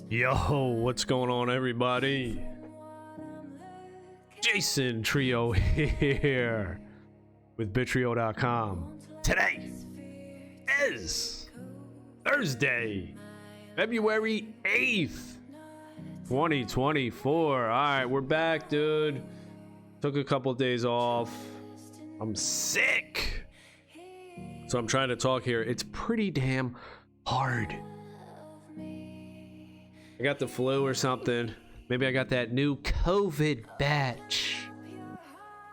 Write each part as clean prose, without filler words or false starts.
Yo, what's going on, everybody? Jason Trio here with Bitrio.com. Today is Thursday, February 8th, 2024. All right, we're back, dude. Took a couple days off. I'm sick, so I'm trying to talk here. It's pretty damn hard. I got the flu or something. Maybe I got that new COVID batch.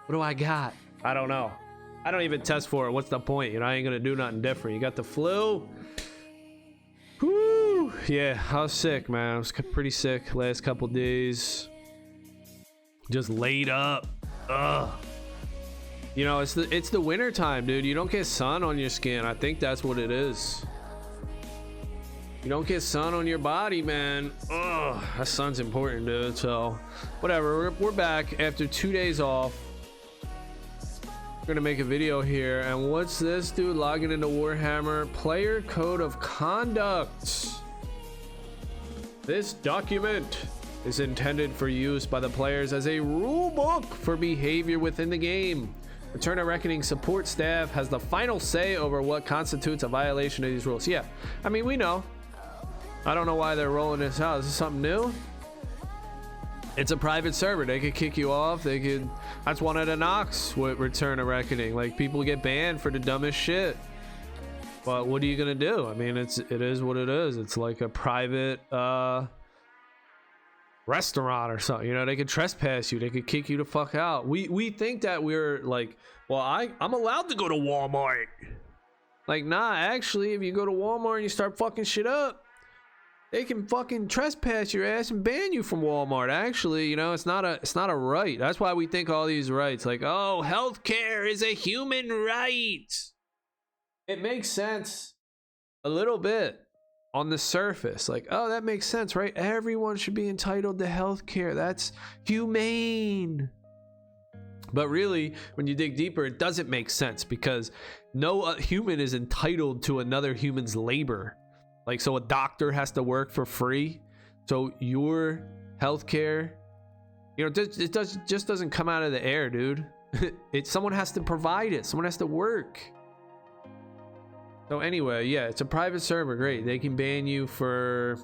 What do I got? I don't know. I don't even test for it. What's the point? You know, I ain't gonna do nothing different. You got the flu? Whoo! Yeah, I was sick, man. I was pretty sick last couple days. Just laid up. Ugh. You know, it's the winter time, dude. You don't get sun on your skin. I think that's what it is. You don't get sun on your body, man. Ugh, that sun's important, dude. So, whatever. We're back after 2 days off. We're gonna make a video here. And what's this, dude? Logging into Warhammer. Player Code of Conduct. This document is intended for use by the players as a rule book for behavior within the game. Return of Reckoning support staff has the final say over what constitutes a violation of these rules. Yeah, I mean, we know. I don't know why they're rolling this out. Is this something new? It's a private server. They could kick you off. They could. That's one of the knocks with Return of Reckoning. Like, people get banned for the dumbest shit. But what are you gonna do? I mean, it is what it is. It's like a private restaurant or something. You know, they could trespass you. They could kick you the fuck out. We think that we're like, well, I'm allowed to go to Walmart. Like, nah, actually, if you go to Walmart and you start fucking shit up, they can fucking trespass your ass and ban you from Walmart. Actually, you know, it's not a right. That's why we think all these rights, like, oh, healthcare is a human right. It makes sense a little bit on the surface. Like, oh, that makes sense, right? Everyone should be entitled to healthcare. That's humane. But really, when you dig deeper, it doesn't make sense, because no human is entitled to another human's labor. Like, so a doctor has to work for free. So your healthcare, you know, it just doesn't come out of the air, dude. Someone has to provide it. Someone has to work. So anyway, yeah, it's a private server. Great. They can ban you for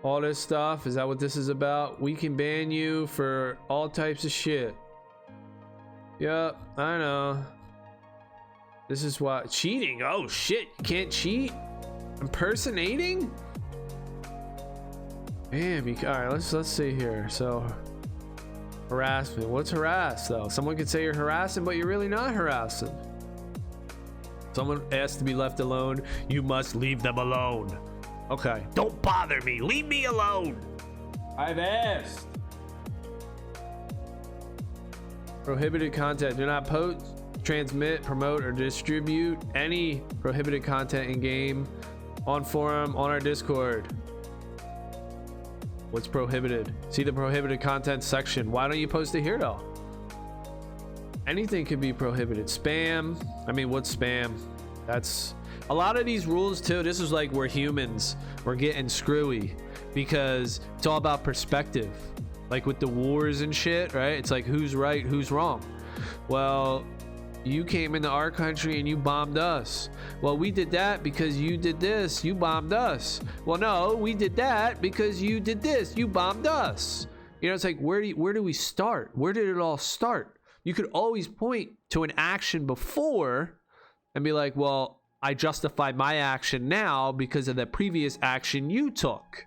all this stuff. Is that what this is about? We can ban you for all types of shit. Yep, I know. This is why. Cheating. Oh shit, you can't cheat. Impersonating? Damn, all right, let's see here. So, harassment. What's harass though? Someone could say you're harassing, but you're really not harassing. Someone asked to be left alone. You must leave them alone. Okay. Don't bother me. Leave me alone. I've asked. Prohibited content. Do not post, transmit, promote, or distribute any prohibited content in game, on forum, on our Discord. What's prohibited? See the prohibited content section. Why don't you post it here though? Anything can be prohibited. Spam. I mean, what's spam? That's a lot of these rules too. This is like, we're humans. We're getting screwy because it's all about perspective. Like with the wars and shit, right? It's like, who's right, who's wrong? Well, you came into our country and you bombed us. Well, we did that because you did this. You bombed us. Well, no, we did that because you did this. You bombed us. You know, it's like, where do we start? Where did it all start? You could always point to an action before and be like, well, I justified my action now because of the previous action you took.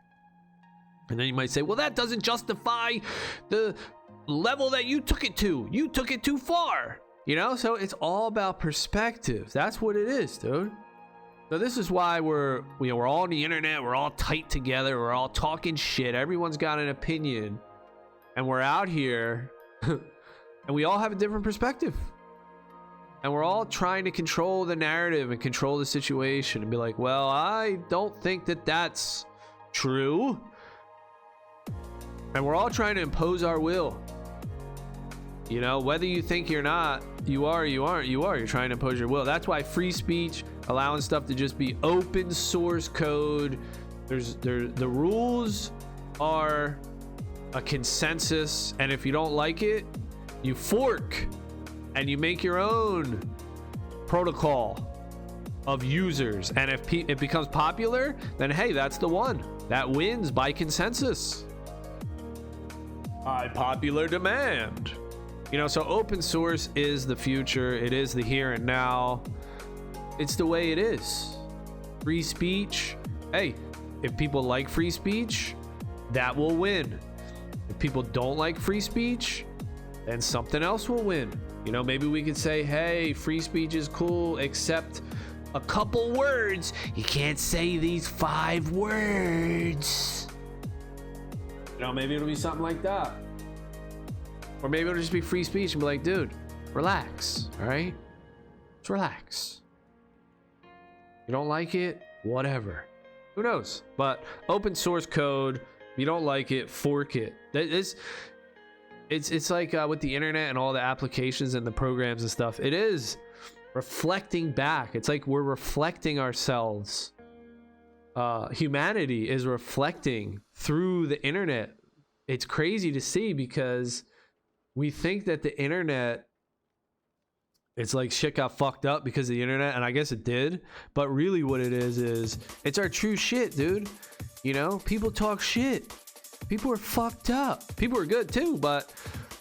And then you might say, well, that doesn't justify the level that you took it to. You took it too far. You know, so it's all about perspective. That's what it is, dude. So this is why we're all on the internet. We're all tight together. We're all talking shit. Everyone's got an opinion, and we're out here, and we all have a different perspective, and we're all trying to control the narrative and control the situation and be like, well, I don't think that that's true, and we're all trying to impose our will. You know, whether you think you're not, you are, you aren't, you are. You're trying to impose your will. That's why free speech, allowing stuff to just be open source code, The rules are a consensus, and if you don't like it, you fork and you make your own protocol of users. And if it becomes popular, then hey, that's the one that wins by consensus, by popular demand. You know, so open source is the future. It is the here and now. It's the way it is. Free speech, hey, if people like free speech, that will win. If people don't like free speech, then something else will win. You know, maybe we could say, hey, free speech is cool, except a couple words. You can't say these 5 words. You know, maybe it'll be something like that. Or maybe it'll just be free speech and be like, dude, relax, all right? Just relax. You don't like it? Whatever. Who knows? But open source code, if you don't like it, fork it. It's like with the internet and all the applications and the programs and stuff, it is reflecting back. It's like we're reflecting ourselves. Humanity is reflecting through the internet. It's crazy to see because we think that the internet, it's like shit got fucked up because of the internet, and I guess it did, but really what it is it's our true shit, dude. You know, people talk shit. People are fucked up. People are good too, but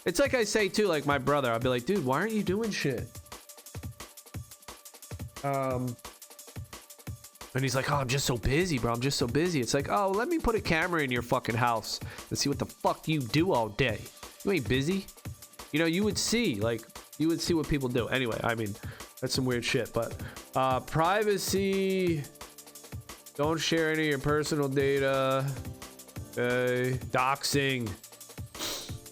it's like I say too, like my brother, I'll be like, dude, why aren't you doing shit? And he's like, oh, I'm just so busy, bro. I'm just so busy. It's like, oh, let me put a camera in your fucking house and see what the fuck you do all day. You ain't busy. You know, you would see what people do. Anyway, I mean, that's some weird shit, but privacy, don't share any of your personal data. Okay. Doxing,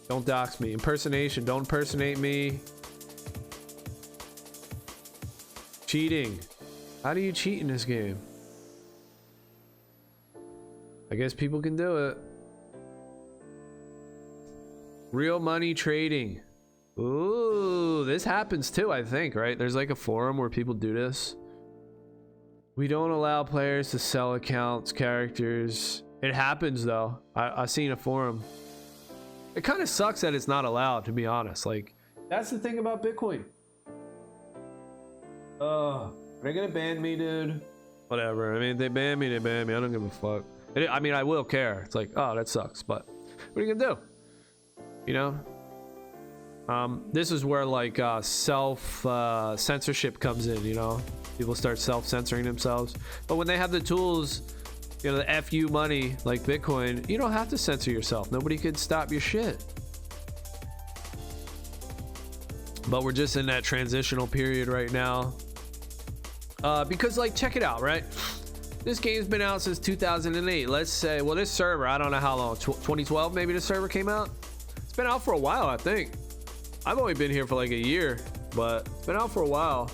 don't dox me. Impersonation, don't impersonate me. Cheating, how do you cheat in this game? I guess people can do it. Real money trading. Ooh, this happens too, I think, right? There's like a forum where people do this. We don't allow players to sell accounts, characters. It happens though. I seen a forum. It kind of sucks that it's not allowed, to be honest. Like, that's the thing about Bitcoin. Are they gonna ban me, dude? Whatever. I mean, if they ban me, they ban me. I don't give a fuck. I mean, I will care. It's like, oh, that sucks, but what are you gonna do? You know? This is where like self censorship comes in, you know? People start self-censoring themselves. But when they have the tools, you know, the FU money like Bitcoin, you don't have to censor yourself. Nobody could stop your shit. But we're just in that transitional period right now. Because like, check it out, right? This game's been out since 2008. Let's say, well, this server, I don't know how long, 2012 maybe the server came out. It's been out for a while, I think. I've only been here for like a year, but it's been out for a while.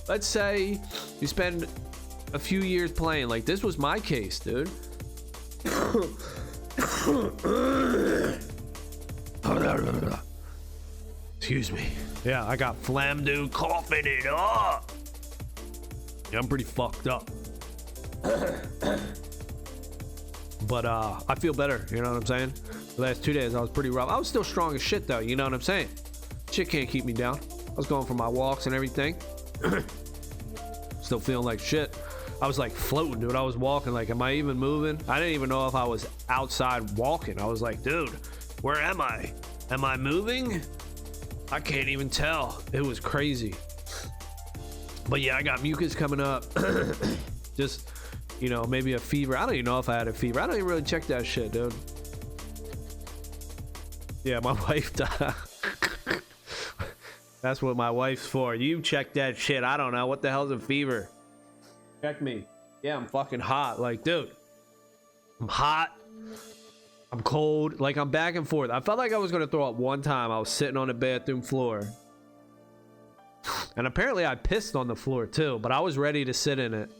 Let's say you spend a few years playing. Like, this was my case, dude. Excuse me. Yeah, I got Flamdu coughing it up. Yeah, I'm pretty fucked up. But I feel better, you know what I'm saying? The last 2 days I was pretty rough. I was still strong as shit though, you know what I'm saying? Shit can't keep me down. I was going for my walks and everything. Still feeling like shit. I was like floating, dude. I was walking like, am I even moving? I didn't even know if I was outside walking. I was like, dude, where am I? Am I moving? I can't even tell. It was crazy. But yeah, I got mucus coming up. Just, you know, maybe a fever. I don't even know if I had a fever. I don't even really check that shit, dude. Yeah, my wife died. That's what my wife's for. You check that shit. I don't know. What the hell's a fever? Check me. Yeah, I'm fucking hot. Like, dude, I'm hot. I'm cold. Like, I'm back and forth. I felt like I was going to throw up one time. I was sitting on the bathroom floor. And apparently I pissed on the floor too, but I was ready to sit in it.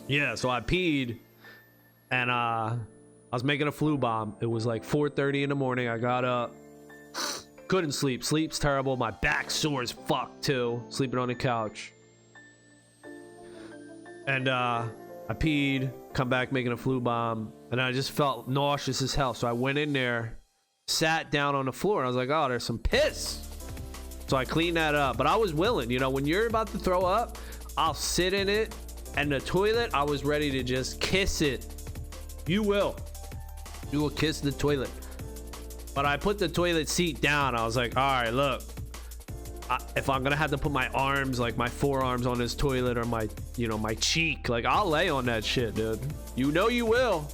Yeah, so I peed. And I was making a flu bomb. It was like 4:30 in the morning. I got up. Couldn't sleep. Sleep's terrible. My back sore as fuck too. Sleeping on the couch. And I peed, come back making a flu bomb, and I just felt nauseous as hell. So I went in there, sat down on the floor, and I was like, oh, there's some piss. So I cleaned that up. But I was willing, you know, when you're about to throw up, I'll sit in it. And the toilet, I was ready to just kiss it. You will kiss the toilet. But I put the toilet seat down. I was like, all right, look, if I'm gonna have to put my arms, like my forearms on this toilet, or my, you know, my cheek, like I'll lay on that shit, dude. You know you will.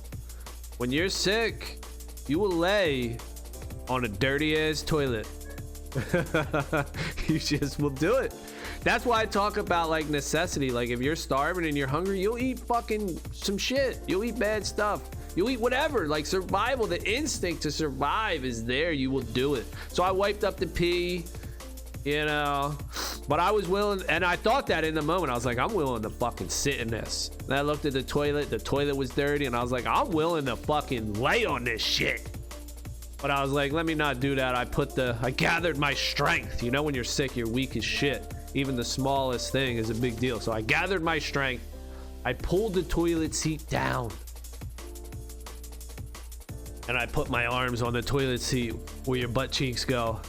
When you're sick, you will lay on a dirty ass toilet. You just will do it. That's why I talk about like necessity. Like if you're starving and you're hungry, you'll eat fucking some shit. You'll eat bad stuff. You'll eat whatever. Like survival, the instinct to survive is there. You will do it. So I wiped up the pee, you know, but I was willing, and I thought that in the moment. I was like, I'm willing to fucking sit in this. And I looked at the toilet was dirty, and I was like, I'm willing to fucking lay on this shit. But I was like, let me not do that. I gathered my strength. You know, when you're sick, you're weak as shit. Even the smallest thing is a big deal. So I gathered my strength. I pulled the toilet seat down. And I put my arms on the toilet seat where your butt cheeks go.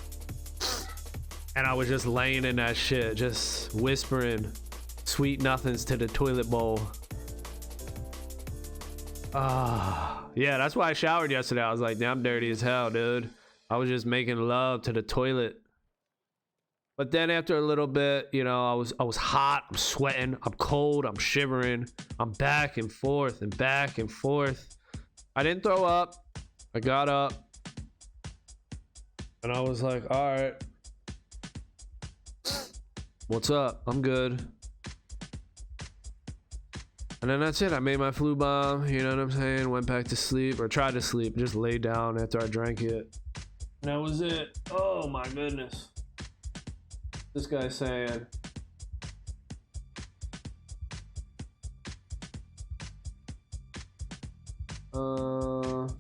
And I was just laying in that shit, just whispering sweet nothings to the toilet bowl. Yeah, that's why I showered yesterday. I was like, damn, I'm dirty as hell, dude. I was just making love to the toilet. But then after a little bit, you know, I was hot, I'm sweating, I'm cold, I'm shivering, I'm back and forth and back and forth. I didn't throw up. I got up and I was like, all right, what's up? I'm good. And then that's it. I made my flu bomb, you know what I'm saying? Went back to sleep, or tried to sleep, just laid down after I drank it. And that was it. Oh my goodness. This guy's saying, all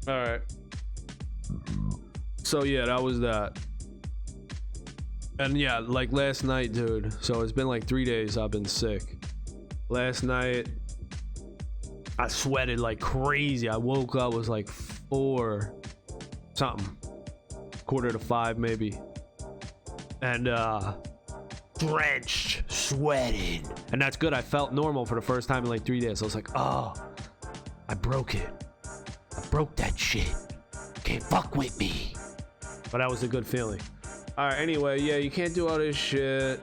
right. So yeah, that was that. And yeah, like last night, dude. So it's been like 3 days I've been sick. Last night, I sweated like crazy. I woke up, was like 4 something, 4:45 maybe. And drenched, sweating. And that's good. I felt normal for the first time in like 3 days. I was like, oh, I broke it. I broke that shit. Can't fuck with me. But that was a good feeling. All right, anyway, yeah, you can't do all this shit.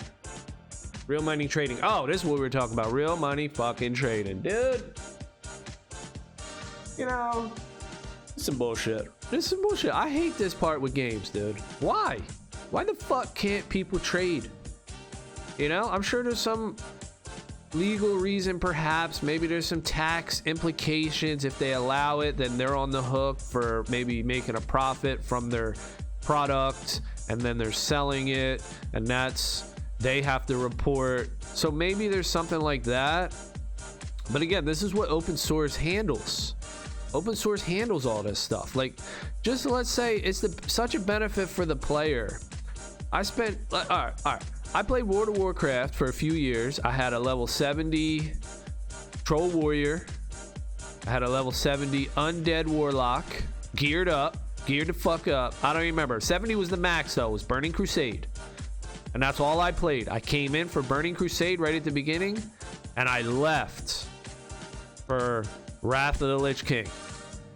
Real money trading. Oh, this is what we were talking about. Real money fucking trading, dude. You know, this is some bullshit. This is some bullshit. I hate this part with games, dude. Why? Why the fuck can't people trade? You know, I'm sure there's some legal reason, perhaps. Maybe there's some tax implications. If they allow it, then they're on the hook for maybe making a profit from their product, and then they're selling it, and that's, they have to report. So maybe there's something like that. But again, this is what open source handles. Open source handles all this stuff. Like, just let's say it's such a benefit for the player. I spent, all right. I played World of Warcraft for a few years. I had a level 70 Troll Warrior. I had a level 70 Undead Warlock. Geared the fuck up. I don't even remember. 70 was the max though. It was Burning Crusade. And that's all I played. I came in for Burning Crusade right at the beginning, and I left for Wrath of the Lich King.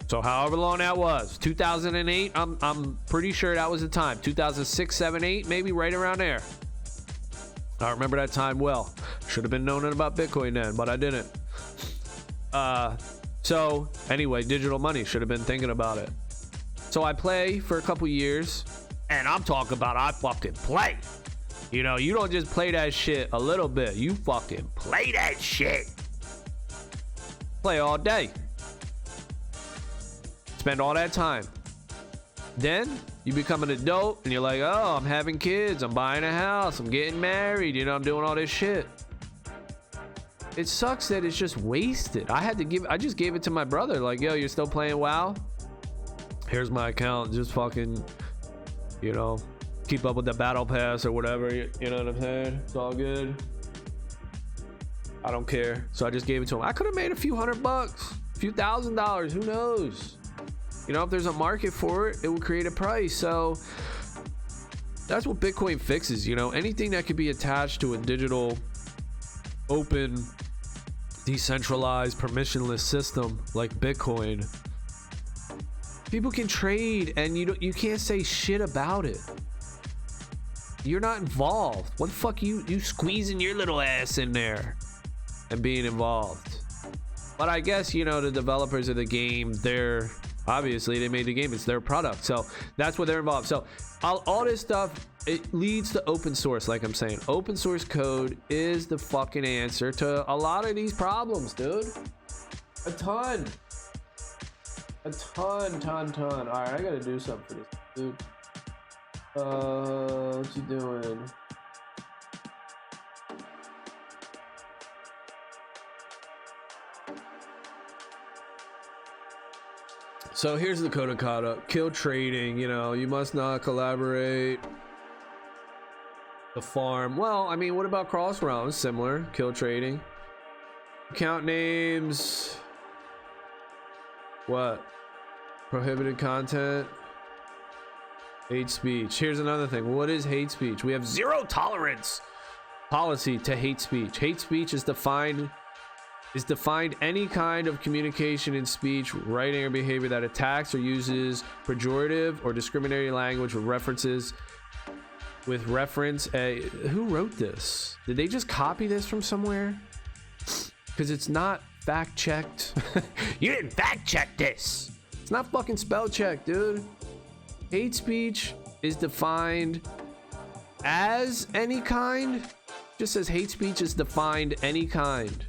So however long that was, 2008, I'm pretty sure that was the time. 2006, 7, 8, maybe right around there. I remember that time well. Should have been knowing about Bitcoin then, but I didn't. So anyway, digital money, should have been thinking about it. So I play for a couple years, and I'm talking about I fucking play. You know, you don't just play that shit a little bit. You fucking play that shit. Play all day. spend all that time. Then you become an adult and you're like, oh, I'm having kids, I'm buying a house, I'm getting married, you know, I'm doing all this shit. It sucks that it's just wasted. I just gave it to my brother, like, yo, you're still playing WoW? Here's my account, just fucking, you know, keep up with the battle pass or whatever, you know what I'm saying? It's all good. I don't care. So I just gave it to him. I could have made a few $100, a few $1,000, who knows? You know, if there's a market for it, it will create a price. So that's what Bitcoin fixes. You know, anything that could be attached to a digital, open, decentralized, permissionless system like Bitcoin, people can trade, and you can't say shit about it. You're not involved. What the fuck you squeezing your little ass in there and being involved? But I guess, you know, the developers of the game, they're obviously, they made the game, it's their product, so that's what they're involved. So all this stuff, it leads to open source. Like I'm saying, open source code is the fucking answer to a lot of these problems, dude. A ton. All right, I gotta do something for this dude. What's he doing? So here's the code of conduct. Kill trading, you know, you must not collaborate. The farm. Well, I mean, what about cross rounds? Similar. Kill trading. Account names. What? Prohibited content. Hate speech. Here's another thing. What is hate speech? We have zero tolerance policy to hate speech. Hate speech is defined any kind of communication in speech, writing, or behavior that attacks or uses pejorative or discriminatory language with reference. Who wrote this? Did they just copy this from somewhere? Because it's not fact checked. You didn't fact check this. It's not fucking spell checked, dude. Hate speech is defined as any kind. Just says hate speech is defined any kind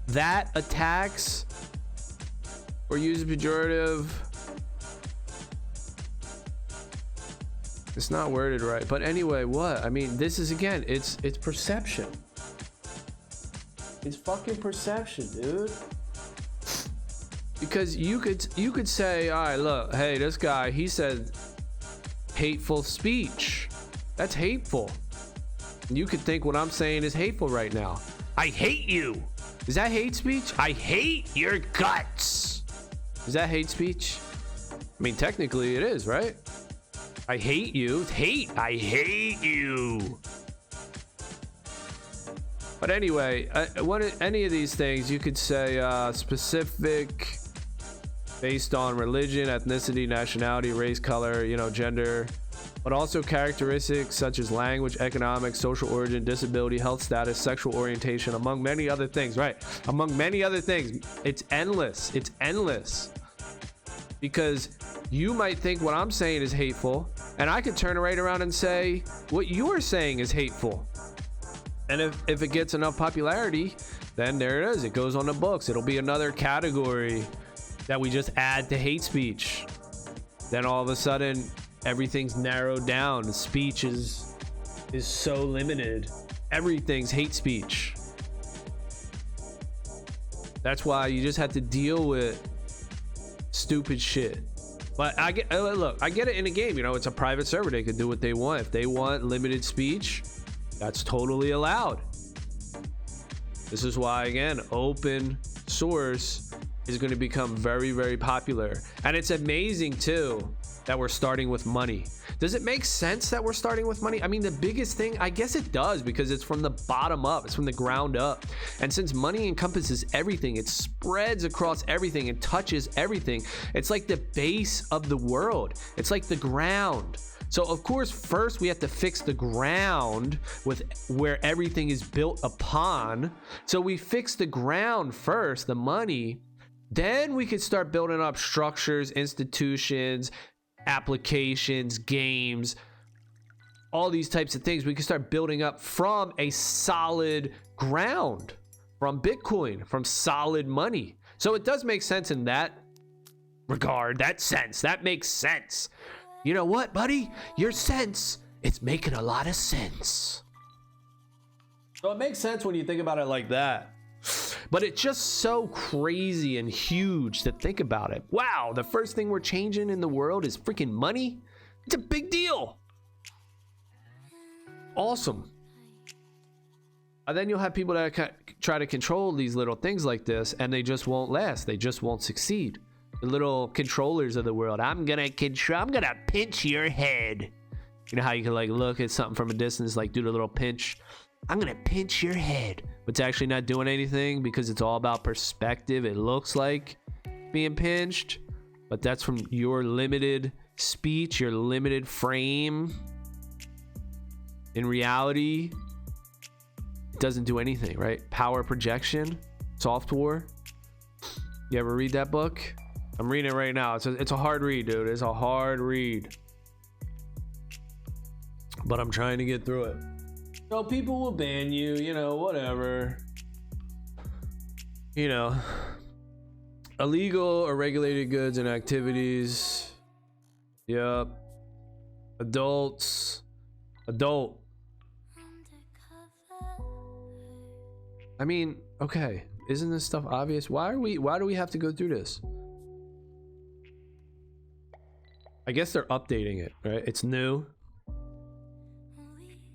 that attacks or uses pejorative. It's not worded right, but anyway, what? I mean, this is, again, it's perception. It's fucking perception, dude. Because you could say, all right, look, hey, this guy, he said hateful speech. That's hateful. You could think what I'm saying is hateful right now. I hate you. Is that hate speech? I hate your guts. Is that hate speech? I mean, technically it is, right? I hate you. Hate. I hate you. But anyway, any of these things, you could say specific, based on religion, ethnicity, nationality, race, color, you know, gender, but also characteristics such as language, economic, social origin, disability, health status, sexual orientation, among many other things, right? Among many other things. It's endless. It's endless. Because you might think what I'm saying is hateful, and I could turn right around and say what you are saying is hateful. And if it gets enough popularity, then there it is. It goes on the books. It'll be another category that we just add to hate speech. Then all of a sudden, everything's narrowed down. The speech is so limited. Everything's hate speech. That's why you just have to deal with stupid shit. But I get it in a game. You know, it's a private server. They can do what they want. If they want limited speech, that's totally allowed. This is why, again, open source is going to become very, very popular. And it's amazing too that we're starting with money. Does it make sense that we're starting with money? I mean, the biggest thing, I guess it does, because it's from the bottom up, it's from the ground up. And since money encompasses everything, it spreads across everything and touches everything. It's like the base of the world. It's like the ground. So of course, first we have to fix the ground with where everything is built upon. So we fix the ground first, the money, then we can start building up structures, institutions, applications, games, all these types of things. We can start building up from a solid ground, from Bitcoin, from solid money. So it does make sense in that regard, that sense, that makes sense. You know what, buddy? Your sense, it's making a lot of sense. So it makes sense when you think about it like that. But it's just so crazy and huge to think about it. Wow, the first thing we're changing in the world is freaking money? It's a big deal. Awesome. And then you'll have people that try to control these little things like this, and they just won't last. They just won't succeed. The little controllers of the world. I'm gonna pinch your head. You know how you can like look at something from a distance, like do the little pinch. I'm gonna pinch your head, but it's actually not doing anything because it's all about perspective. It looks like being pinched, but that's from your limited speech, your limited frame. In reality, it doesn't do anything, right? Power projection, software. You ever read that book? I'm reading it right now. It's a hard read, dude. It's a hard read, but I'm trying to get through it. So people will ban you, you know, whatever. You know, illegal or regulated goods and activities. Yep. Adult. I mean, okay. Isn't this stuff obvious? Why do we have to go through this? I guess they're updating it, right? It's new.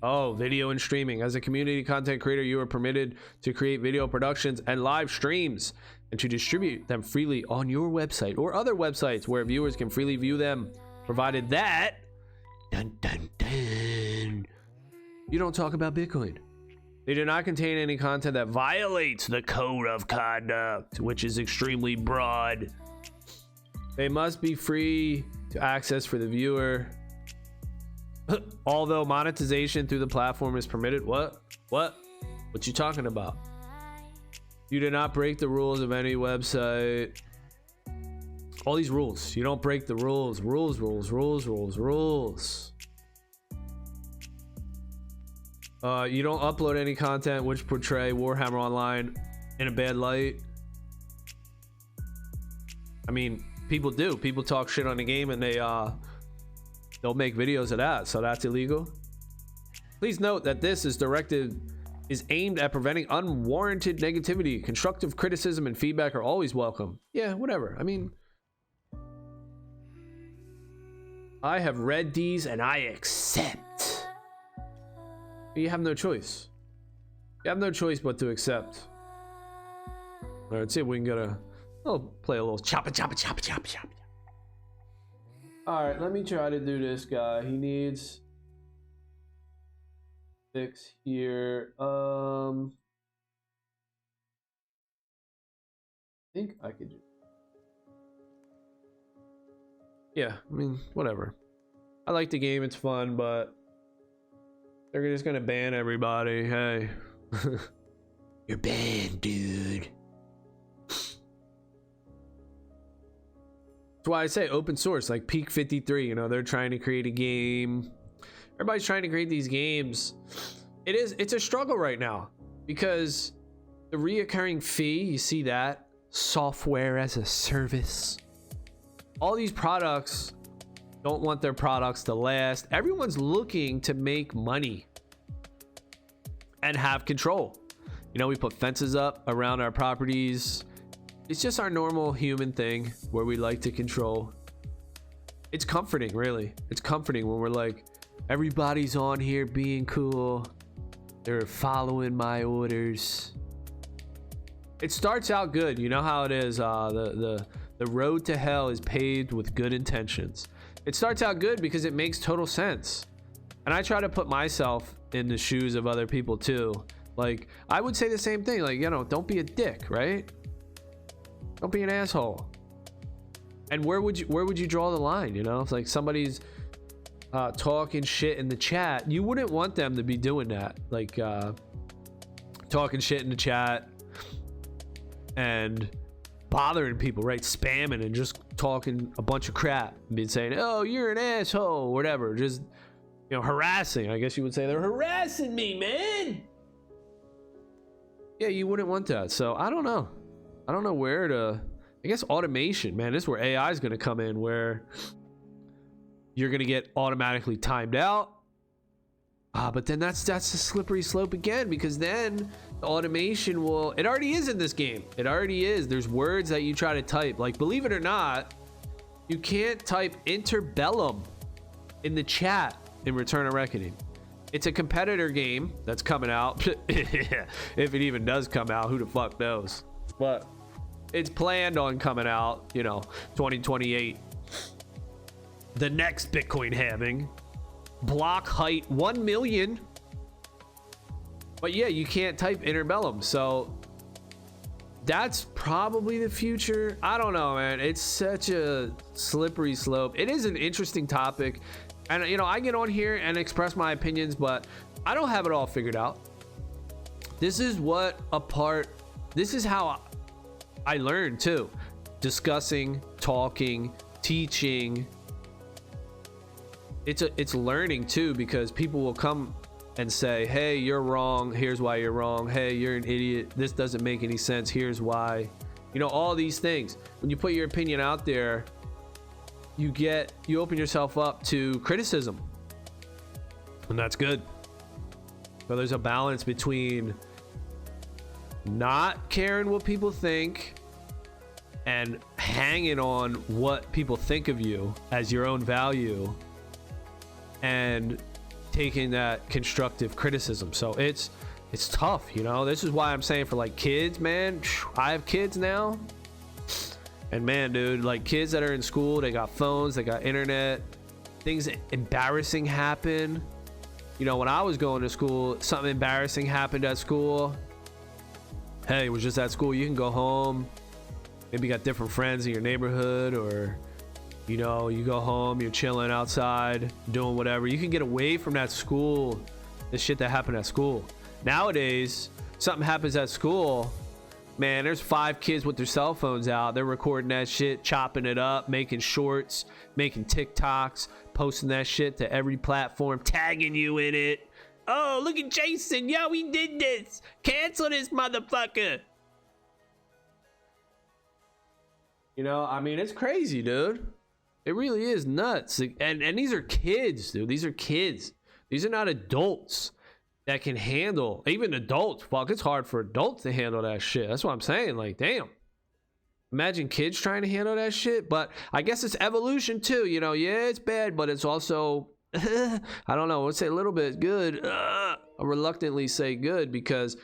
Oh, video and streaming. As a community content creator, you are permitted to create video productions and live streams and to distribute them freely on your website or other websites where viewers can freely view them, provided that dun, dun, dun, you don't talk about Bitcoin. They do not contain any content that violates the code of conduct, which is extremely broad. They must be free to access for the viewer. Although monetization through the platform is permitted. What you talking about? You do not break the rules of any website. All these rules, you don't break the rules. Rules. You don't upload any content which portray Warhammer Online in a bad light. I mean, people do. People talk shit on the game and they'll make videos of that, so that's illegal. Please note that this is aimed at preventing unwarranted negativity. Constructive criticism and feedback are always welcome. Yeah, whatever. I mean, I have read these and I accept. You have no choice. You have no choice but to accept. All right, let's see if we can play a little choppa. All right, let me try to do this guy. He needs 6 here. I think I could do. Yeah, I mean, whatever. I like the game, it's fun, but they're just gonna ban everybody. Hey. You're banned, dude. That's why I say open source, like Peak 53, you know, they're trying to create a game. Everybody's trying to create these games. It's a struggle right now because the reoccurring fee, you see that? Software as a service. All these products don't want their products to last. Everyone's looking to make money and have control. You know, we put fences up around our properties. It's just our normal human thing where we like to control. It's comforting, really. It's comforting when we're like, everybody's on here being cool. They're following my orders. It starts out good. You know how it is. The road to hell is paved with good intentions. It starts out good because it makes total sense. And I try to put myself in the shoes of other people too. Like, I would say the same thing. Like, you know, don't be a dick, right? Don't be an asshole. And where would you draw the line? You know, it's like somebody's talking shit in the chat. You wouldn't want them to be doing that, like talking shit in the chat and bothering people, right? Spamming and just talking a bunch of crap and being saying, "Oh, you're an asshole," whatever. Just, you know, harassing. I guess you would say they're harassing me, man. Yeah, you wouldn't want that. So I don't know where to I guess automation, man, this is where AI is going to come in, where you're going to get automatically timed out. But then that's a slippery slope again, because then the automation will, it already is in this game. It already is. There's words that you try to type. Like, believe it or not, you can't type interbellum in the chat in Return of Reckoning. It's a competitor game that's coming out. If it even does come out, who the fuck knows? But it's planned on coming out, 2028. The next Bitcoin halving. Block height 1 million. But yeah, you can't type interbellum. So that's probably the future. I don't know, man. It's such a slippery slope. It is an interesting topic. And, I get on here and express my opinions, but I don't have it all figured out. This is how I learned too. Discussing, talking, teaching. It's learning too, because people will come and say, hey, you're wrong, here's why you're wrong, hey, you're an idiot, this doesn't make any sense, here's why. All these things. When you put your opinion out there, you open yourself up to criticism, and that's good. So there's a balance between not caring what people think and hanging on what people think of you as your own value, and taking that constructive criticism. So it's tough, this is why I'm saying, for like kids, man, I have kids now, and man, dude, like kids that are in school, they got phones, they got internet, things embarrassing happen. When I was going to school, something embarrassing happened at school. Hey, it was just at school. You can go home, maybe you got different friends in your neighborhood, or you go home, you're chilling outside, doing whatever. You can get away from that school, the shit that happened at school. Nowadays, something happens at school, man, there's 5 kids with their cell phones out. They're recording that shit, chopping it up, making shorts, making TikToks, posting that shit to every platform, tagging you in it. Oh, look at Jason. Yo, we did this. Cancel this motherfucker. It's crazy, dude. It really is nuts. And these are kids, dude. These are kids. These are not adults that can handle. Even adults, fuck, it's hard for adults to handle that shit. That's what I'm saying. Like, damn. Imagine kids trying to handle that shit. But I guess it's evolution too. Yeah, it's bad, but it's also, I don't know, let's say a little bit good. I reluctantly say good, because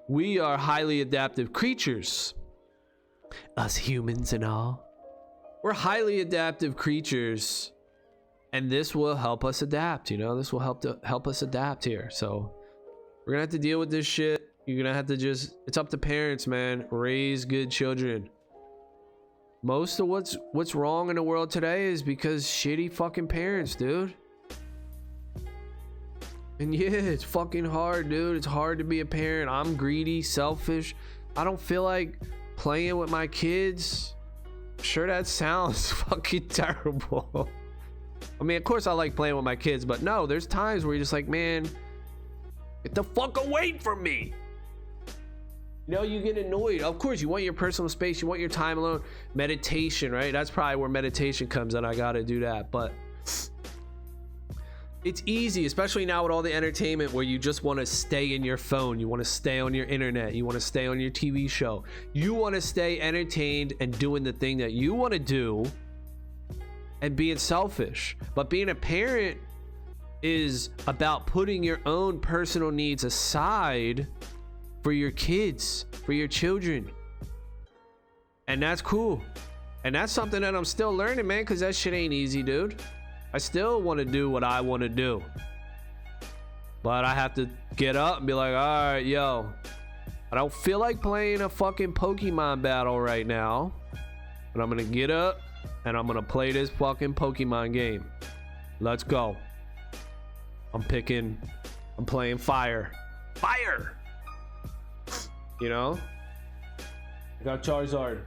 we are highly adaptive creatures. Us humans and all. We're highly adaptive creatures, and this will help us adapt. This will help us adapt here. So we're gonna have to deal with this shit. You're gonna have to it's up to parents, man. Raise good children. Most of what's wrong in the world today is because shitty fucking parents, dude. And yeah, it's fucking hard, dude. It's hard to be a parent. I'm greedy, selfish. I don't feel like playing with my kids. Sure, that sounds fucking terrible. Of course I like playing with my kids, but no, there's times where you're just like, man, get the fuck away from me. You get annoyed. Of course, you want your personal space, you want your time alone. Meditation, right? That's probably where meditation comes in. I gotta do that, but it's easy, especially now with all the entertainment, where you just want to stay in your phone, you want to stay on your internet, you want to stay on your TV show, you want to stay entertained and doing the thing that you want to do, and being selfish. But being a parent is about putting your own personal needs aside for your kids, for your children. And that's cool. And that's something that I'm still learning, man, because that shit ain't easy, dude. I still want to do what I want to do, but I have to get up and be like, all right, yo, I don't feel like playing a fucking Pokemon battle right now, but I'm gonna get up and I'm gonna play this fucking Pokemon game. Let's go. I'm playing fire. I got Charizard.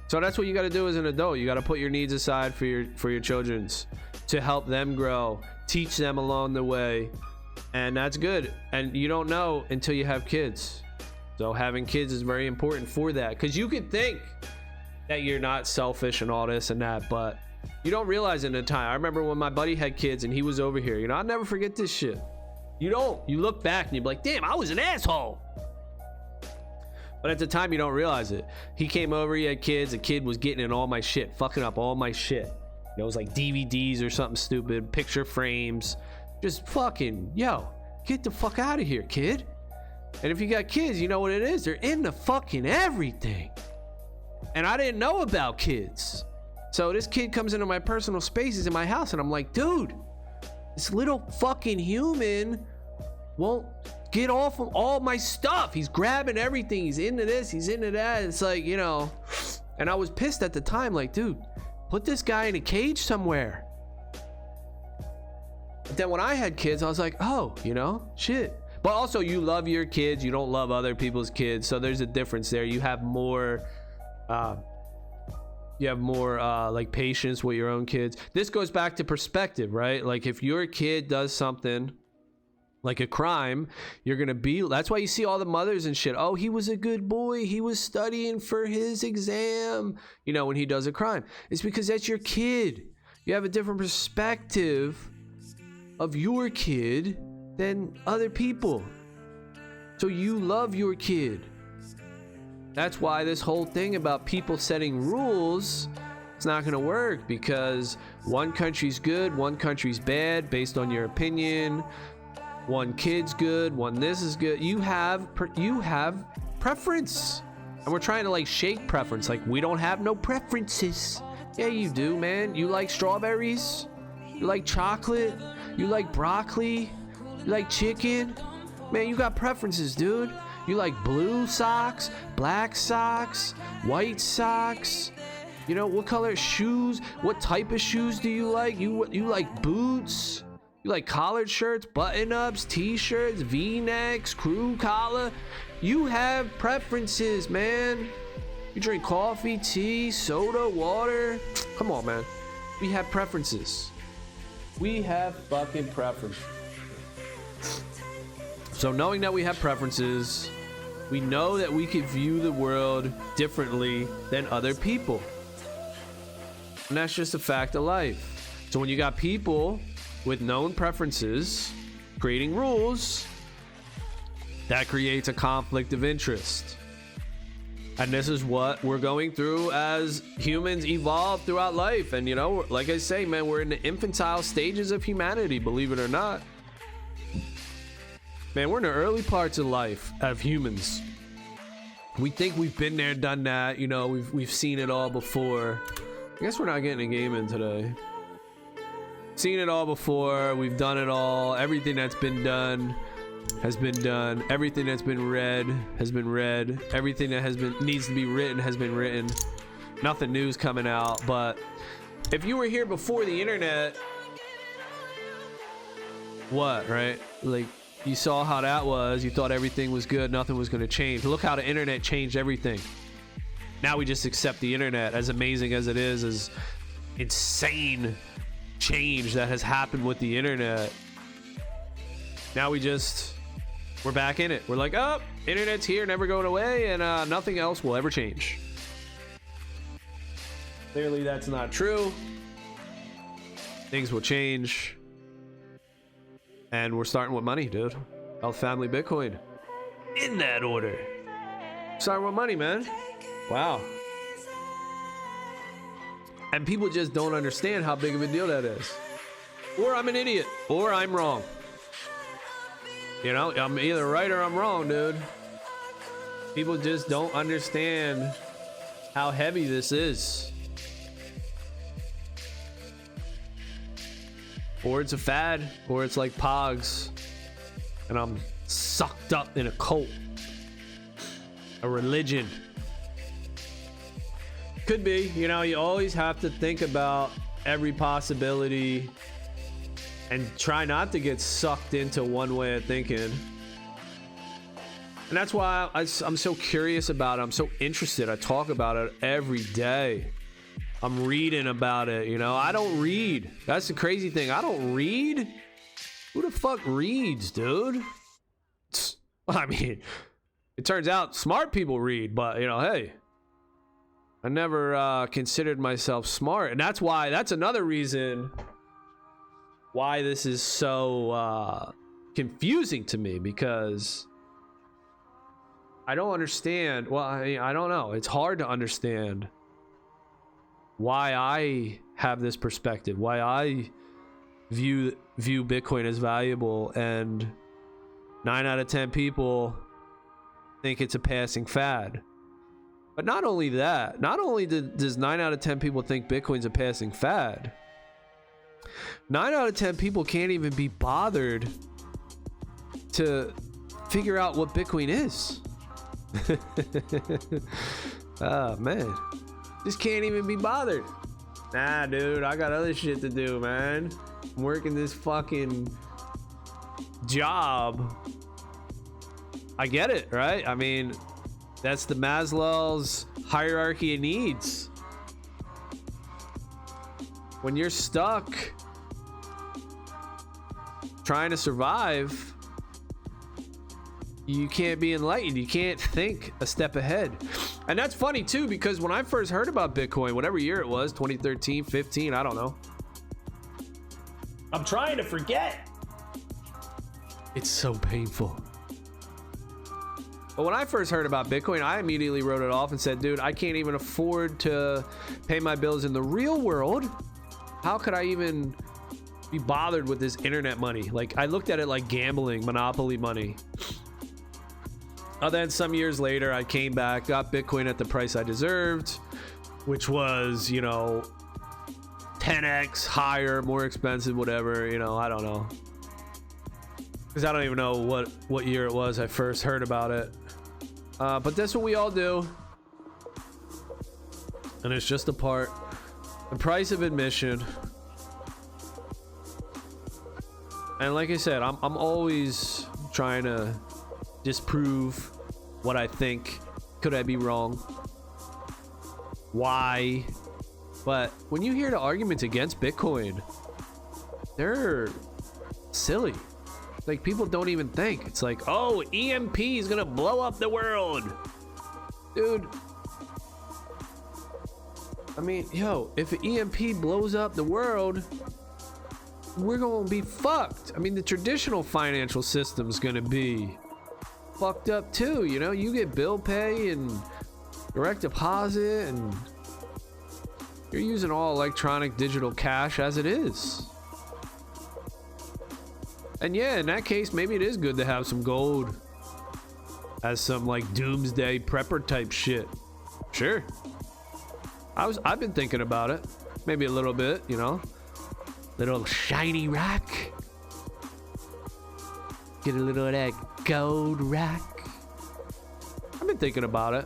So that's what you got to do as an adult. You got to put your needs aside for your children's, to help them grow, teach them along the way, and that's good. And you don't know until you have kids. So having kids is very important for that, because you could think that you're not selfish and all this and that, but you don't realize it in time. I remember when my buddy had kids and he was over here, you know, I'll never forget this shit. You look back and you're like, damn, I was an asshole. But at the time you don't realize it. He came over, he had kids, the kid was getting in all my shit, fucking up all my shit. You know, it was like DVDs or something stupid, picture frames, just fucking, yo, get the fuck out of here, kid. And if you got kids, you know what it is. They're into fucking everything. And I didn't know about kids. So this kid comes into my personal spaces in my house and I'm like, dude, this little fucking human won't get off of all my stuff. He's grabbing everything. He's into this, he's into that. It's like, you know, and I was pissed at the time, like, dude, put this guy in a cage somewhere. But then when I had kids, I was like, oh, you know, shit. But also, you love your kids, you don't love other people's kids, so there's a difference there. You have more like patience with your own kids. This goes back to perspective, right? Like if your kid does something like a crime, you're gonna be, that's why you see all the mothers and shit, oh, he was a good boy, he was studying for his exam, you know, when he does a crime. It's because that's your kid. You have a different perspective of your kid than other people. So you love your kid. That's why this whole thing about people setting rules, it's not gonna work, because one country's good, one country's bad based on your opinion. One kid's good, one this is good. You have preference, and we're trying to like shake preference. Like we don't have no preferences. Yeah, you do, man. You like strawberries, you like chocolate, you like broccoli, you like chicken. Man, you got preferences, dude. You like blue socks, black socks, white socks. You know, what color shoes? What type of shoes do you like? You like boots? You like collared shirts, button-ups, t-shirts, v-necks, crew collar? You have preferences, man. You drink coffee, tea, soda, water. Come on, man. We have preferences. We have fucking preferences. So knowing that we have preferences, we know that we could view the world differently than other people. And that's just a fact of life. So when you got people with known preferences creating rules, that creates a conflict of interest. And this is what we're going through as humans evolve throughout life. And you know, like I say, man, we're in the infantile stages of humanity, believe it or not. Man, we're in the early parts of life of humans. We think we've been there, done that. You know, we've seen it all before. I guess we're not getting a game in today. Seen it all before. We've done it all. Everything that's been done has been done. Everything that's been read has been read. Everything that needs to be written has been written. Nothing new's coming out. But if you were here before the internet, what, right? Like, you saw how that was. You thought everything was good. Nothing was going to change. Look how the internet changed everything. Now we just accept the internet, as amazing as it is, as insane change that has happened with the internet. Now we're back in it. We're like, oh, internet's here, never going away, and nothing else will ever change. Clearly that's not true. Things will change. And we're starting with money, dude. Health, family, Bitcoin. In that order. Starting with money, man. Wow. And people just don't understand how big of a deal that is. Or I'm an idiot. Or I'm wrong. You know, I'm either right or I'm wrong, dude. People just don't understand how heavy this is. Or it's a fad, or it's like Pogs, and I'm sucked up in a cult, a religion. Could be, you know, you always have to think about every possibility and try not to get sucked into one way of thinking. And that's why I'm so curious about it. I'm so interested. I talk about it every day. I'm reading about it, you know. I don't read. That's the crazy thing. I don't read. Who the fuck reads, dude? I mean, It turns out smart people read, but you know, hey, I never considered myself smart. And that's another reason why this is so confusing to me, because I don't understand. Well, I don't know. It's hard to understand why I have this perspective, why I view Bitcoin as valuable, and 9 out of 10 people think it's a passing fad. But not only that, not only does 9 out of 10 people think Bitcoin's a passing fad, 9 out of 10 people can't even be bothered to figure out what Bitcoin is. Oh man, just can't even be bothered. Nah, dude, I got other shit to do, man. I'm working this fucking job. I get it, right? I mean, that's the Maslow's hierarchy of needs. When you're stuck trying to survive, you can't be enlightened. You can't think a step ahead. And that's funny too, because when I first heard about Bitcoin, whatever year it was, 2013, 15, I don't know. I'm trying to forget. It's so painful. But when I first heard about Bitcoin, I immediately wrote it off and said, dude, I can't even afford to pay my bills in the real world. How could I even be bothered with this internet money? Like, I looked at it like gambling, monopoly money. Then some years later, I came back, got Bitcoin at the price I deserved, which was, you know, 10x higher, more expensive, whatever, you know, I don't know. Because I don't even know what year it was I first heard about it. But that's what we all do. And it's just the price of admission. And like I said, I'm always trying to disprove what I think. Could I be wrong? Why? But when you hear the arguments against Bitcoin, they're silly. Like, people don't even think. It's like, oh, EMP is gonna blow up the world. Dude, I mean, yo, if an EMP blows up the world, we're gonna be fucked. I mean, the traditional financial system's gonna be fucked up too, you know? You get bill pay and direct deposit, and you're using all electronic digital cash as it is. And yeah, in that case, maybe it is good to have some gold as some like doomsday prepper type shit. Sure. I've been thinking about it. Maybe a little bit, you know? Little shiny rock. Get a little of that gold rock. I've been thinking about it.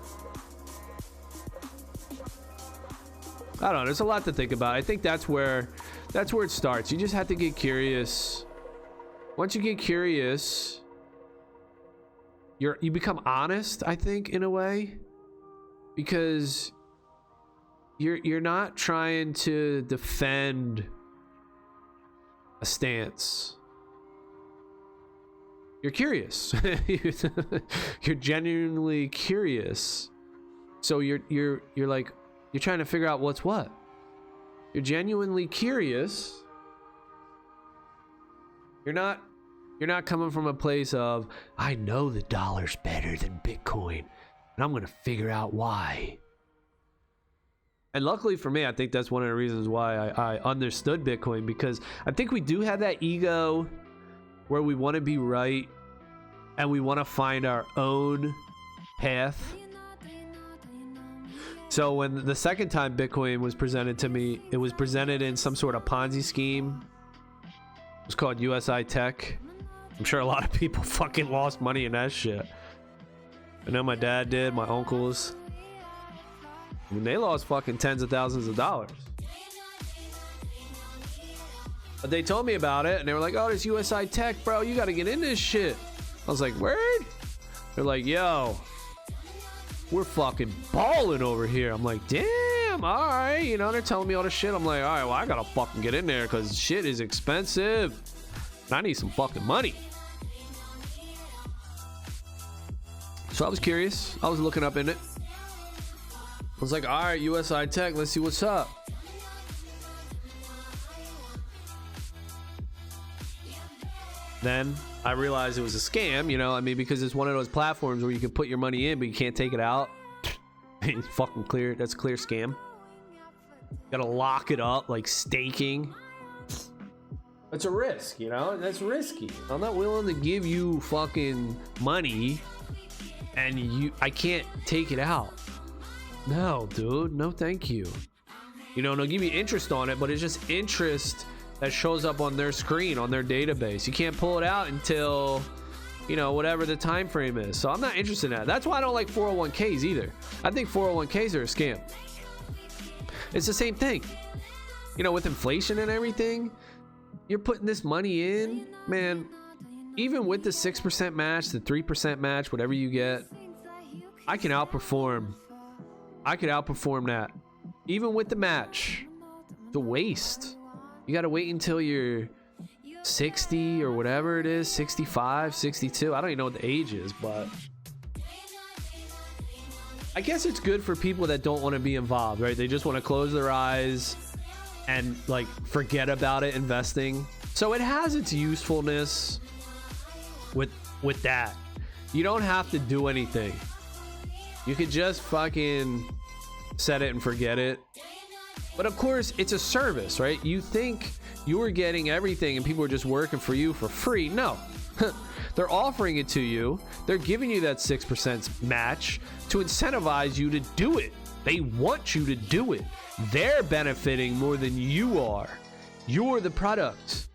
I don't know, there's a lot to think about. I think that's where it starts. You just have to get curious. Once you get curious, you become honest, I think, in a way, because you're not trying to defend a stance. You're curious. You're genuinely curious. So you're like, you're trying to figure out what's what. You're genuinely curious. You're not coming from a place of, I know the dollar's better than Bitcoin, and I'm gonna figure out why. And luckily for me, I think that's one of the reasons why I understood Bitcoin, because I think we do have that ego where we want to be right and we want to find our own path. So when the second time Bitcoin was presented to me, it was presented in some sort of Ponzi scheme. It was called USI Tech. I'm sure a lot of people fucking lost money in that shit. I know my dad did, my uncles. I mean, they lost fucking tens of thousands of dollars. But they told me about it, and they were like, oh, this USI Tech, bro, you gotta get in this shit. I was like, word? They're like, yo, we're fucking balling over here. I'm like, damn, all right. You know, they're telling me all this shit. I'm like, all right, well, I gotta fucking get in there because shit is expensive. And I need some fucking money. So I was curious. I was looking up in it. I was like, all right, USI Tech, let's see what's up. Then I realized it was a scam, you know, I mean, because it's one of those platforms where you can put your money in, but you can't take it out. It's fucking clear. That's a clear scam. Gotta lock it up like staking. It's a risk, you know, that's risky. I'm not willing to give you fucking money and I can't take it out. No, dude, no thank you. You know, they'll give you interest on it, but it's just interest that shows up on their screen, on their database. You can't pull it out until, you know, whatever the time frame is. So I'm not interested in that. That's why I don't like 401ks either. I think 401ks are a scam. It's the same thing. You know, with inflation and everything, you're putting this money in, man, even with the 6% match, the 3% match, whatever you get, I could outperform that. Even with the match, the waste. You got to wait until you're 60 or whatever it is, 65, 62. I don't even know what the age is, but I guess it's good for people that don't want to be involved, right? They just want to close their eyes and like forget about it investing. So it has its usefulness with that. You don't have to do anything. You could just fucking set it and forget it. But of course, it's a service, right? You think you were getting everything and people are just working for you for free. No. They're offering it to you. They're giving you that 6% match to incentivize you to do it. They want you to do it. They're benefiting more than you are. You're the product.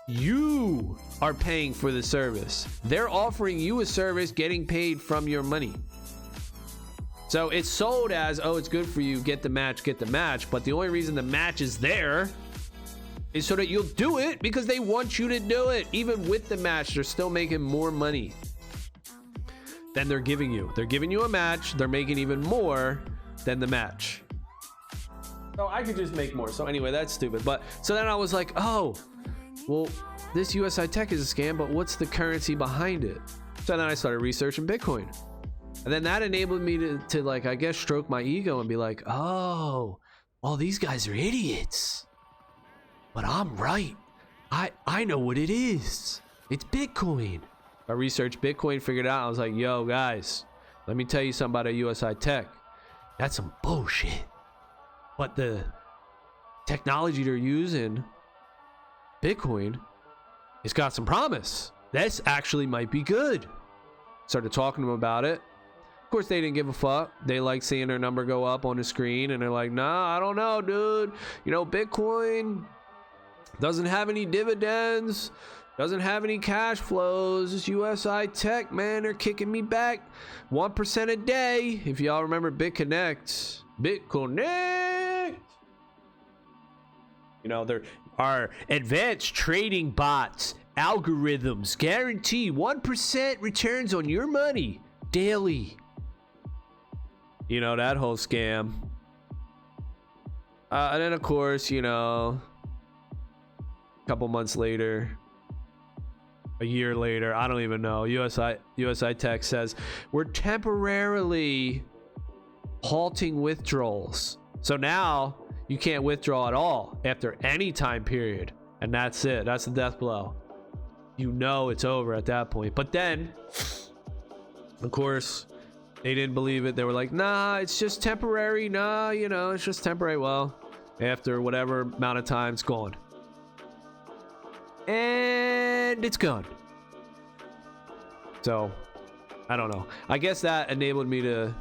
You are paying for the service. They're offering you a service, getting paid from your money. So it's sold as, oh, it's good for you, get the match. But the only reason the match is there is so that you'll do it because they want you to do it. Even with the match, they're still making more money than they're giving you. They're giving you a match. They're making even more than the match. So I could just make more. So anyway, that's stupid. But so then I was like, oh, well, this USI Tech is a scam, but what's the currency behind it? So then I started researching Bitcoin. And then that enabled me to like, I guess, stroke my ego and be like, oh, all these guys are idiots. But I'm right. I know what it is. It's Bitcoin. I researched Bitcoin, figured it out. I was like, yo, guys, let me tell you something about a USI Tech. That's some bullshit. But the technology they're using, Bitcoin, it's got some promise. This actually might be good. Started talking to them about it. Of course, they didn't give a fuck. They like seeing their number go up on the screen, and they're like, nah, I don't know, dude. You know, Bitcoin doesn't have any dividends, doesn't have any cash flows. This USI Tech, man, they're kicking me back 1% a day. If y'all remember BitConnect. You know, there are advanced trading bots, algorithms, guarantee 1% returns on your money daily. You know, that whole scam. And then, of course, you know, a couple months later, a year later, I don't even know, USI Tech says, we're temporarily halting withdrawals. So now you can't withdraw at all after any time period. And that's it. That's the death blow. You know it's over at that point. But then, of course, they didn't believe it. They were like, nah, it's just temporary. Nah, you know, it's just temporary. Well, after whatever amount of time, it's gone. And it's gone. So, I don't know. I guess that enabled me to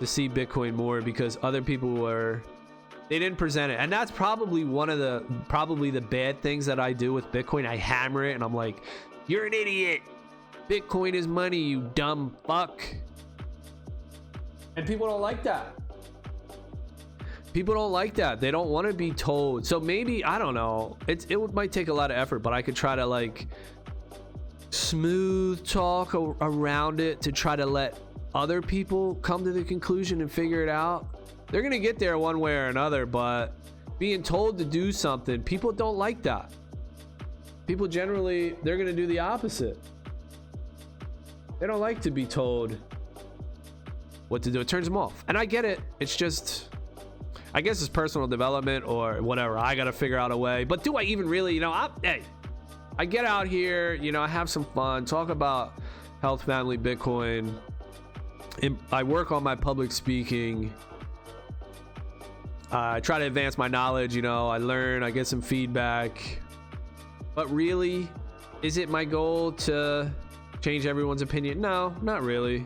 see Bitcoin more because other people they didn't present it. And that's probably one of the bad things that I do with Bitcoin. I hammer it and I'm like, you're an idiot. Bitcoin is money, you dumb fuck. And people don't like that. People don't like that. They don't want to be told. So maybe, I don't know. It might take a lot of effort, but I could try to like smooth talk around it to try to let other people come to the conclusion and figure it out. They're going to get there one way or another, but being told to do something, people don't like that. People generally, they're going to do the opposite. They don't like to be told what to do. It turns them off. And I get it. It's just, I guess it's personal development or whatever. I got to figure out a way. But do I even really, you know, I get out here, you know, I have some fun, talk about health, family, Bitcoin. I work on my public speaking. I try to advance my knowledge, you know, I learn, I get some feedback. But really, is it my goal to change everyone's opinion? No, not really.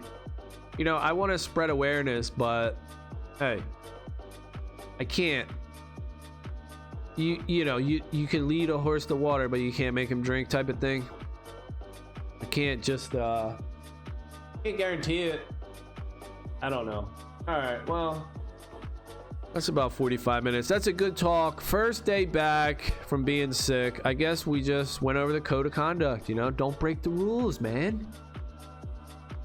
You know, I want to spread awareness, but hey, I can't. You know, you can lead a horse to water, but you can't make him drink, type of thing. I can't just can't guarantee it. I don't know. All right, well, that's about 45 minutes. That's a good talk. First day back from being sick. I guess we just went over the code of conduct, you know. Don't break the rules, man.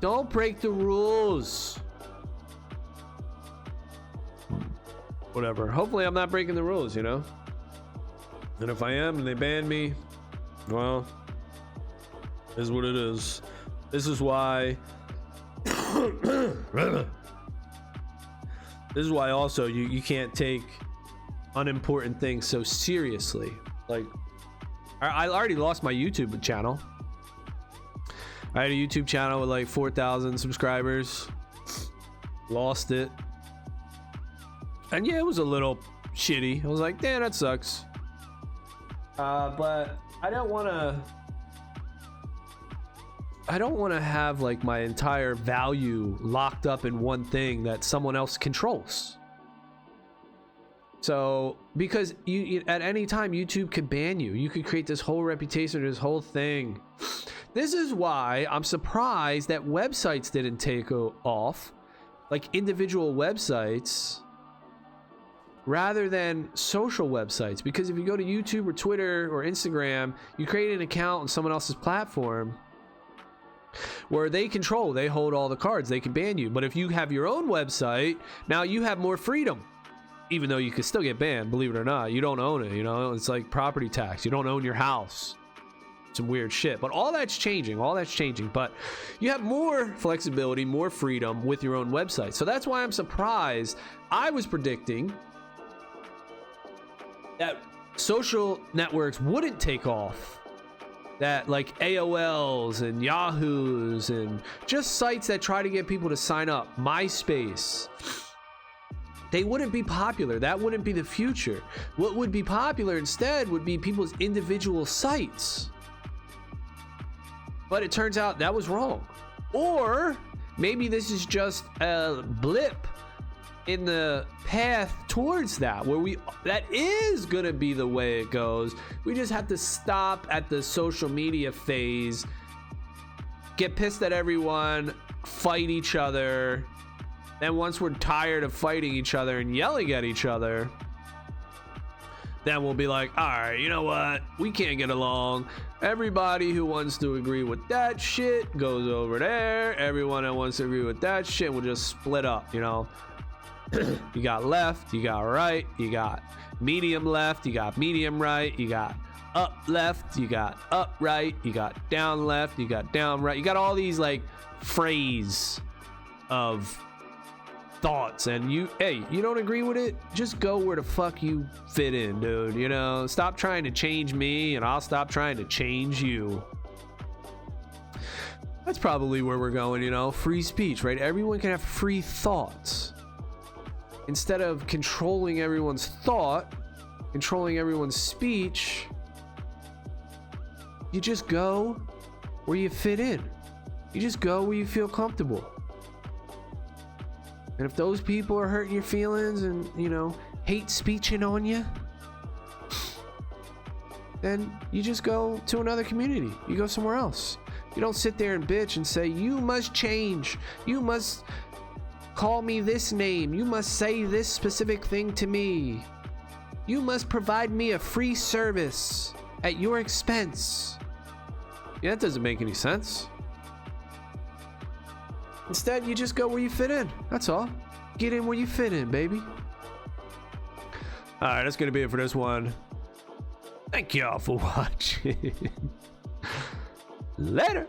Don't break the rules. Whatever. Hopefully I'm not breaking the rules, you know. And if I am and they ban me, well, this is what it is. This is why this is why also you can't take unimportant things so seriously. Like, I already lost my YouTube channel. I had a YouTube channel with like 4,000 subscribers. Lost it. And yeah, it was a little shitty. I was like, damn, that sucks. But I don't want to have like my entire value locked up in one thing that someone else controls. So, because you at any time YouTube could ban you. You could create this whole reputation, this whole thing. This is why I'm surprised that websites didn't take off, like individual websites, rather than social websites. Because if you go to YouTube or Twitter or Instagram, you create an account on someone else's platform where they hold all the cards, they can ban you. But if you have your own website, now you have more freedom. Even though you can still get banned, believe it or not, you don't own it, you know. It's like property tax. You don't own your house. Some weird shit. But all that's changing. But you have more flexibility, more freedom with your own website. So that's why I'm surprised. I was predicting that social networks wouldn't take off, that like AOLs and Yahoos and just sites that try to get people to sign up, MySpace, they wouldn't be popular. That wouldn't be the future. What would be popular instead would be people's individual sites. But it turns out that was wrong. Or maybe this is just a blip in the path towards that, where that is gonna be the way it goes. We just have to stop at the social media phase, get pissed at everyone, fight each other. Then once we're tired of fighting each other and yelling at each other, then we'll be like, all right, you know what? We can't get along. Everybody who wants to agree with that shit goes over there. Everyone that wants to agree with that shit will just split up, you know? You got left, you got right, you got medium left, you got medium right, you got up left, you got up right, you got down left, you got down right. You got all these like phrase of thoughts, and you don't agree with it, just go where the fuck you fit in, dude. You know, stop trying to change me and I'll stop trying to change you. That's probably where we're going, you know. Free speech, right? Everyone can have free thoughts. Instead of controlling everyone's thought, controlling everyone's speech, you just go where you fit in. You just go where you feel comfortable. And if those people are hurting your feelings and, you know, hate speeching on you, then you just go to another community. You go somewhere else. You don't sit there and bitch and say, you must change. You must call me this name. You must say this specific thing to me. You must provide me a free service at your expense. Yeah, that doesn't make any sense. Instead, you just go where you fit in. That's all. Get in where you fit in, baby. All right, that's going to be it for this one. Thank y'all for watching. Later.